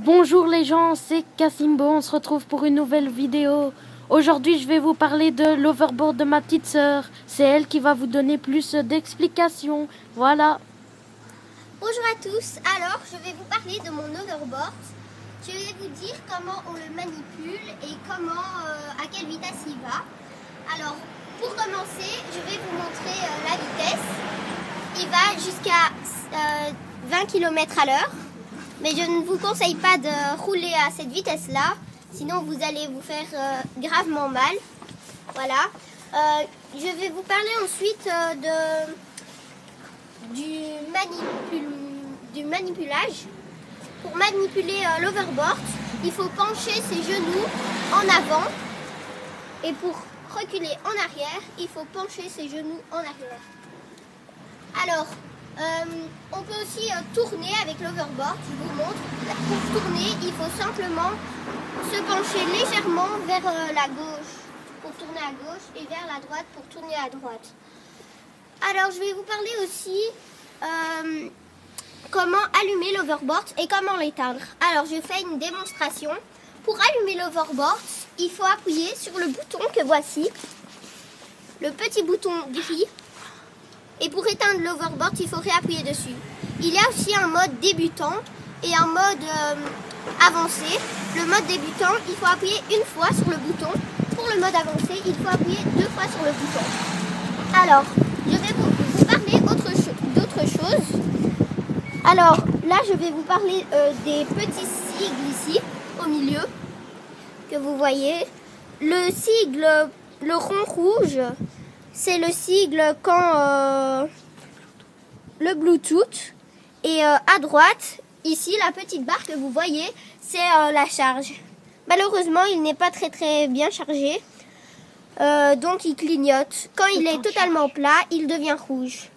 Bonjour les gens, c'est Cassimbo, on se retrouve pour une nouvelle vidéo. Aujourd'hui je vais vous parler de l'overboard de ma petite sœur. C'est elle qui va vous donner plus d'explications. Voilà. Bonjour à tous, alors je vais vous parler de mon overboard. Je vais vous dire comment on le manipule et à quelle vitesse il va. Alors pour commencer, je vais vous montrer la vitesse. Il va jusqu'à 20 km à l'heure. Mais je ne vous conseille pas de rouler à cette vitesse-là, sinon vous allez vous faire gravement mal. Voilà. Je vais vous parler ensuite du manipulage. Pour manipuler l'overboard, il faut pencher ses genoux en avant. Et pour reculer en arrière, il faut pencher ses genoux en arrière. Alors, on peut aussi tourner avec l'overboard, je vous montre. Pour tourner, il faut simplement se pencher légèrement vers la gauche pour tourner à gauche et vers la droite pour tourner à droite. Alors, je vais vous parler aussi comment allumer l'overboard et comment l'éteindre. Alors, je fais une démonstration. Pour allumer l'overboard, il faut appuyer sur le bouton que voici, le petit bouton gris. Et pour éteindre l'overboard, il faut réappuyer dessus. Il y a aussi un mode débutant et un mode avancé. Le mode débutant, il faut appuyer une fois sur le bouton. Pour le mode avancé, il faut appuyer 2 fois sur le bouton. Alors, je vais vous parler d'autre chose. Alors, là, je vais vous parler des petits sigles ici, au milieu, que vous voyez. Le sigle, le rond rouge, c'est le sigle quand le Bluetooth. Et à droite, ici, la petite barre que vous voyez, c'est la charge. Malheureusement, il n'est pas très bien chargé. Donc, il clignote. Quand il est totalement plat, il devient rouge.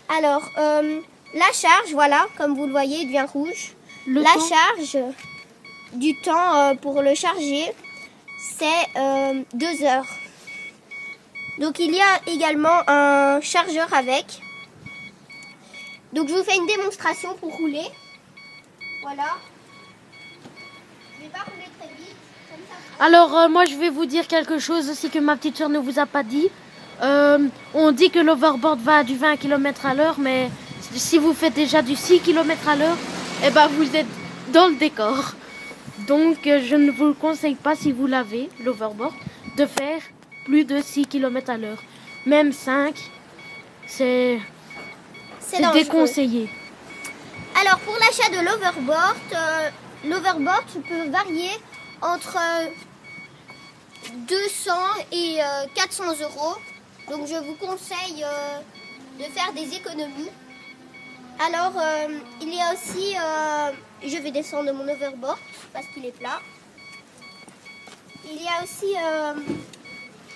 Alors, la charge, voilà, comme vous le voyez, il devient rouge. La charge du temps pour le charger, c'est 2 heures. Donc il y a également un chargeur avec. Donc je vous fais une démonstration pour rouler. Voilà. Je vais pas rouler très vite. Comme ça. Alors moi je vais vous dire quelque chose aussi que ma petite soeur ne vous a pas dit. On dit que l'overboard va à du 20 km à l'heure, mais si vous faites déjà du 6 km à l'heure, eh ben vous êtes dans le décor. Donc je ne vous le conseille pas, si vous l'avez, l'overboard, de faire plus de 6 km à l'heure. Même 5, c'est déconseillé. Alors pour l'achat de l'overboard peut varier entre 200 et 400 euros. Donc je vous conseille de faire des économies. Alors il y a aussi, je vais descendre mon overboard parce qu'il est plat. Il y a aussi...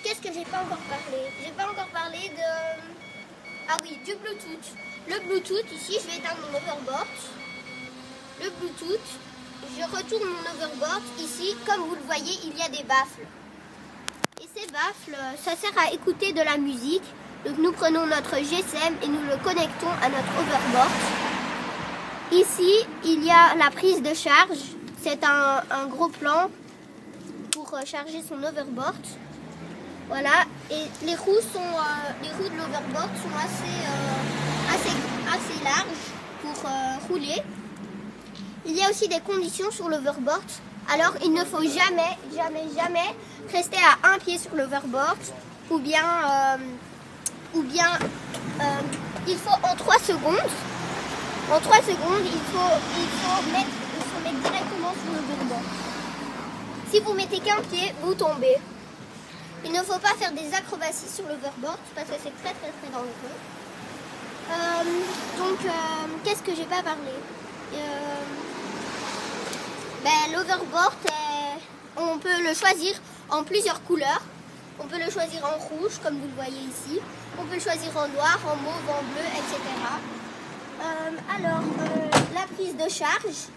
qu'est-ce que j'ai pas encore parlé? J'ai pas encore parlé de... Ah oui, du Bluetooth. Le Bluetooth, ici, je vais éteindre mon overboard. Le Bluetooth, je retourne mon overboard. Ici, comme vous le voyez, il y a des baffles. Et ces baffles, ça sert à écouter de la musique. Donc nous prenons notre GSM et nous le connectons à notre overboard. Ici, il y a la prise de charge. C'est un gros plan pour charger son overboard. Voilà, et les roues de l'overboard sont assez larges pour rouler. Il y a aussi des conditions sur l'overboard. Alors, il ne faut jamais rester à un pied sur l'overboard, ou bien il faut en 3 secondes. En 3 secondes, il faut mettre directement sur l'overboard. Si vous mettez qu'un pied, vous tombez. Il ne faut pas faire des acrobaties sur l'overboard parce que c'est très dangereux. Qu'est-ce que j'ai pas parlé? L'overboard, on peut le choisir en plusieurs couleurs. On peut le choisir en rouge, comme vous le voyez ici. On peut le choisir en noir, en mauve, en bleu, etc. La prise de charge,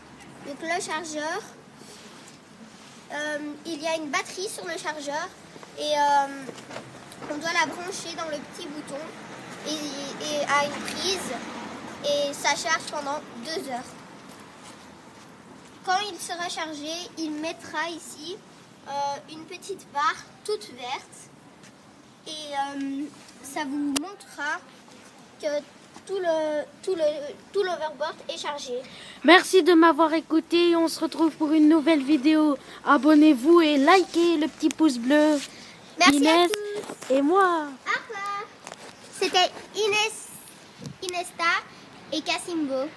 donc le chargeur. Il y a une batterie sur le chargeur. Et on doit la brancher dans le petit bouton et à une prise et ça charge pendant 2 heures. quand il sera chargé, il mettra ici une petite barre toute verte et ça vous montrera que tout l'overboard est chargé. Merci de m'avoir écouté. On se retrouve pour une nouvelle vidéo. Abonnez-vous et likez le petit pouce bleu. Merci Inès à tous. et moi. Au revoir. C'était Inesta et Casimbo.